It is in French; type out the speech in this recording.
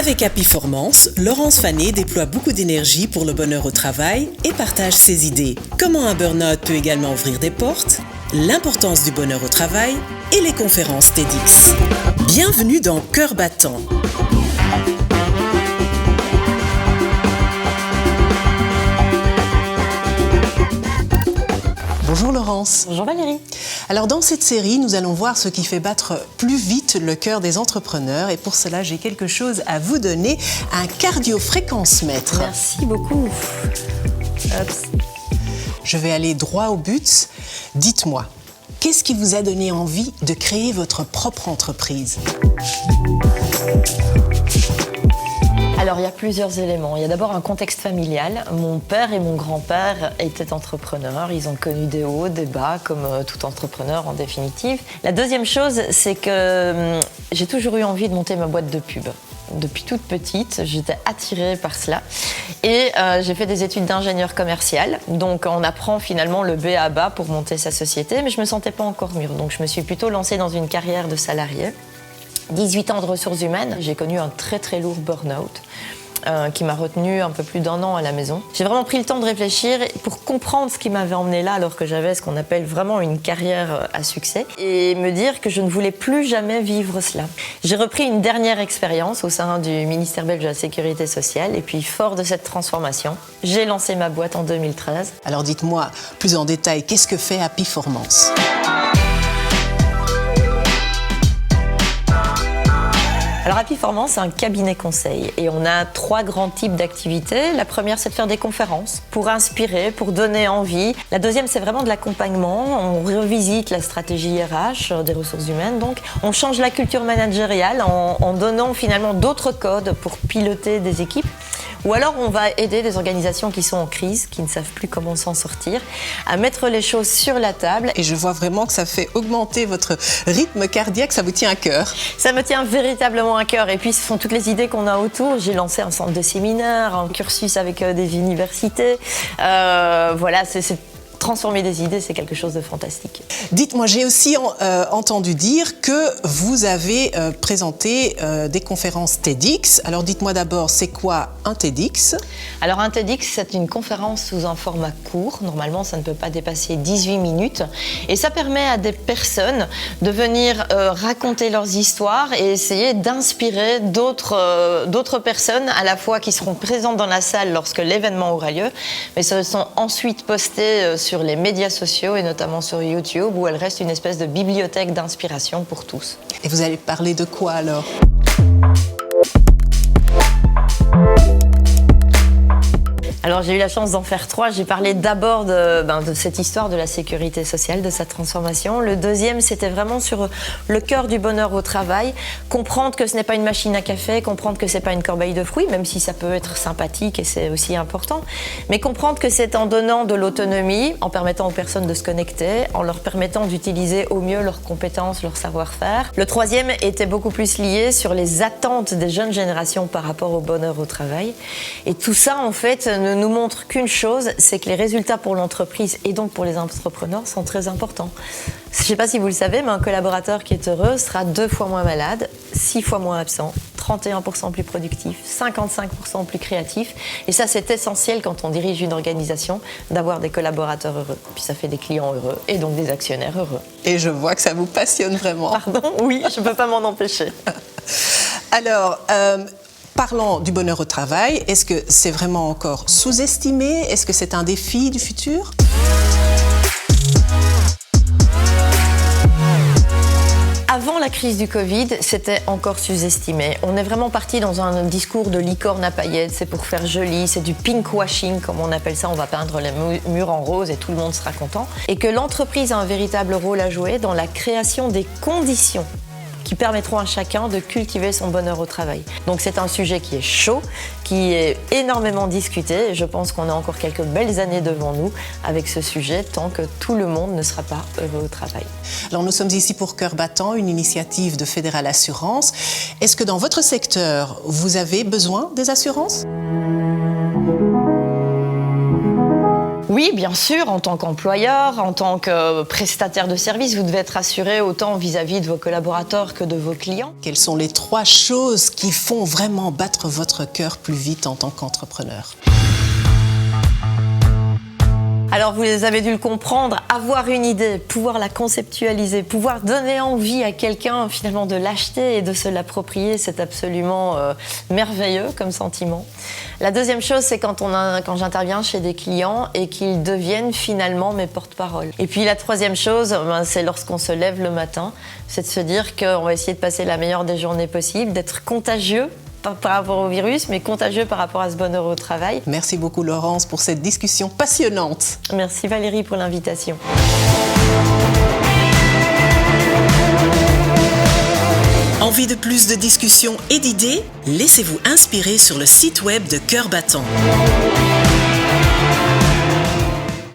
Avec Happyformance, Laurence Fané déploie beaucoup d'énergie pour le bonheur au travail et partage ses idées. Comment un burn-out peut également ouvrir des portes, l'importance du bonheur au travail et les conférences TEDx. Bienvenue dans Cœur battant. Bonjour Laurence. Bonjour Valérie. Alors dans cette série, nous allons voir ce qui fait battre plus vite le cœur des entrepreneurs et pour cela, j'ai quelque chose à vous donner, un cardio-fréquence-mètre. Merci beaucoup. Oups. Je vais aller droit au but. Dites-moi, qu'est-ce qui vous a donné envie de créer votre propre entreprise ? Alors, il y a plusieurs éléments. Il y a d'abord un contexte familial. Mon père et mon grand-père étaient entrepreneurs. Ils ont connu des hauts, des bas, comme tout entrepreneur en définitive. La deuxième chose, c'est que j'ai toujours eu envie de monter ma boîte de pub. Depuis toute petite, j'étais attirée par cela. Et j'ai fait des études d'ingénieur commercial. Donc, on apprend finalement le B à bas pour monter sa société. Mais je ne me sentais pas encore mûre. Donc, je me suis plutôt lancée dans une carrière de salarié. 18 ans de ressources humaines, j'ai connu un très très lourd burn-out qui m'a retenu un peu plus d'1 an à la maison. J'ai vraiment pris le temps de réfléchir pour comprendre ce qui m'avait emmené là alors que j'avais ce qu'on appelle vraiment une carrière à succès et me dire que je ne voulais plus jamais vivre cela. J'ai repris une dernière expérience au sein du ministère belge de la Sécurité sociale et puis fort de cette transformation, j'ai lancé ma boîte en 2013. Alors dites-moi plus en détail, qu'est-ce que fait Happyformance ? Alors Happyformance, c'est un cabinet conseil et on a 3 grands types d'activités. La première, c'est de faire des conférences pour inspirer, pour donner envie. La deuxième, c'est vraiment de l'accompagnement. On revisite la stratégie RH des ressources humaines. Donc, on change la culture managériale en donnant finalement d'autres codes pour piloter des équipes. Ou alors, on va aider des organisations qui sont en crise, qui ne savent plus comment s'en sortir, à mettre les choses sur la table. Et je vois vraiment que ça fait augmenter votre rythme cardiaque, ça vous tient à cœur. Ça me tient véritablement à cœur. Et puis, ce sont toutes les idées qu'on a autour. J'ai lancé un centre de séminaire, un cursus avec des universités. Voilà, c'est transformer des idées, c'est quelque chose de fantastique. Dites-moi, j'ai aussi entendu dire que vous avez présenté des conférences TEDx. Alors dites-moi d'abord, c'est quoi un TEDx ? Alors un TEDx, c'est une conférence sous un format court. Normalement, ça ne peut pas dépasser 18 minutes. Et ça permet à des personnes de venir raconter leurs histoires et essayer d'inspirer d'autres personnes, à la fois qui seront présentes dans la salle lorsque l'événement aura lieu, mais ce sont ensuite postés sur les médias sociaux et notamment sur YouTube où elle reste une espèce de bibliothèque d'inspiration pour tous. Et vous allez parler de quoi alors ? Alors j'ai eu la chance d'en faire 3. J'ai parlé d'abord de cette histoire de la sécurité sociale, de sa transformation. Le deuxième, c'était vraiment sur le cœur du bonheur au travail. Comprendre que ce n'est pas une machine à café, comprendre que ce n'est pas une corbeille de fruits, même si ça peut être sympathique et c'est aussi important. Mais comprendre que c'est en donnant de l'autonomie, en permettant aux personnes de se connecter, en leur permettant d'utiliser au mieux leurs compétences, leur savoir-faire. Le troisième était beaucoup plus lié sur les attentes des jeunes générations par rapport au bonheur au travail. Et tout ça, en fait, ne nous montre qu'une chose, c'est que les résultats pour l'entreprise et donc pour les entrepreneurs sont très importants. Je ne sais pas si vous le savez, mais un collaborateur qui est heureux sera 2 fois moins malade, 6 fois moins absent, 31% plus productif, 55% plus créatif. Et ça, c'est essentiel quand on dirige une organisation, d'avoir des collaborateurs heureux. Puis ça fait des clients heureux et donc des actionnaires heureux. Et je vois que ça vous passionne vraiment. Pardon ? Oui, je ne peux pas m'en empêcher. Alors, parlons du bonheur au travail. Est-ce que c'est vraiment encore sous-estimé ? Est-ce que c'est un défi du futur ? Avant la crise du Covid, c'était encore sous-estimé. On est vraiment parti dans un discours de licorne à paillettes, c'est pour faire joli, c'est du pinkwashing comme on appelle ça, on va peindre les murs en rose et tout le monde sera content. Et que l'entreprise a un véritable rôle à jouer dans la création des conditions qui permettront à chacun de cultiver son bonheur au travail. Donc c'est un sujet qui est chaud, qui est énormément discuté et je pense qu'on a encore quelques belles années devant nous avec ce sujet tant que tout le monde ne sera pas heureux au travail. Alors nous sommes ici pour Cœur battant, une initiative de Fédéral Assurance. Est-ce que dans votre secteur, vous avez besoin des assurances ? Oui, bien sûr, en tant qu'employeur, en tant que prestataire de service, vous devez être assuré autant vis-à-vis de vos collaborateurs que de vos clients. Quelles sont les 3 choses qui font vraiment battre votre cœur plus vite en tant qu'entrepreneur? Alors vous avez dû le comprendre, avoir une idée, pouvoir la conceptualiser, pouvoir donner envie à quelqu'un finalement de l'acheter et de se l'approprier, c'est absolument merveilleux comme sentiment. La deuxième chose, c'est quand j'interviens chez des clients et qu'ils deviennent finalement mes porte-parole. Et puis la troisième chose, c'est lorsqu'on se lève le matin, c'est de se dire qu'on va essayer de passer la meilleure des journées possibles, d'être contagieux par rapport au virus, mais contagieux par rapport à ce bonheur au travail. Merci beaucoup Laurence pour cette discussion passionnante. Merci Valérie pour l'invitation. Envie de plus de discussions et d'idées? Laissez-vous inspirer sur le site web de Cœur Battant.